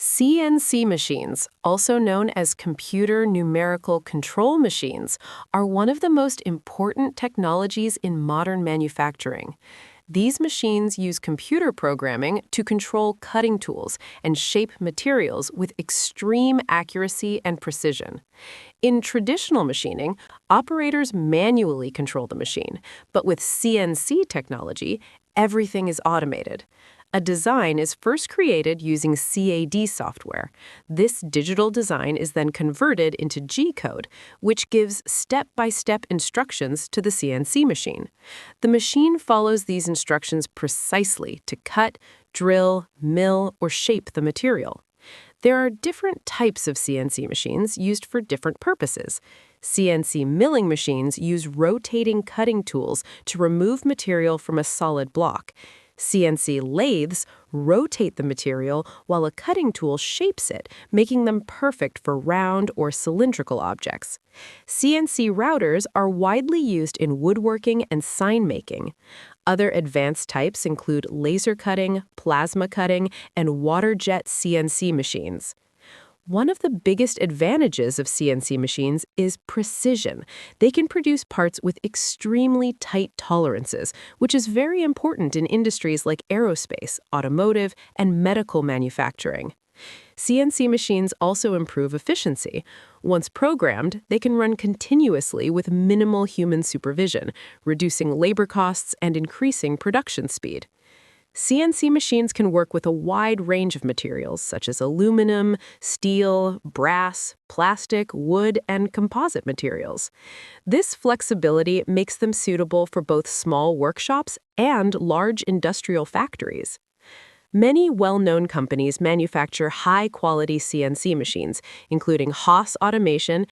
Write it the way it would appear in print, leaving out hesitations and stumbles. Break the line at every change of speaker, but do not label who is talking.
CNC machines, also known as Computer Numerical Control machines, are one of the most important technologies in modern manufacturing. These machines use computer programming to control cutting tools and shape materials with extreme accuracy and precision. In traditional machining, operators manually control the machine, but with CNC technology, everything is automated. A design is first created using CAD software. This digital design is then converted into G-code, which gives step-by-step instructions to the CNC machine. The machine follows these instructions precisely to cut, drill, mill, or shape the material. There are different types of CNC machines used for different purposes. CNC milling machines use rotating cutting tools to remove material from a solid block. CNC lathes rotate the material while a cutting tool shapes it, making them perfect for round or cylindrical objects. CNC routers are widely used in woodworking and sign making. Other advanced types include laser cutting, plasma cutting, and water jet CNC machines. One of the biggest advantages of CNC machines is precision. They can produce parts with extremely tight tolerances, which is very important in industries like aerospace, automotive, and medical manufacturing. CNC machines also improve efficiency. Once programmed, they can run continuously with minimal human supervision, reducing labor costs and increasing production speed. CNC machines can work with a wide range of materials such as aluminum, steel, brass, plastic, wood, and composite materials. This flexibility makes them suitable for both small workshops and large industrial factories. Many well-known companies manufacture high-quality CNC machines, including Haas Automation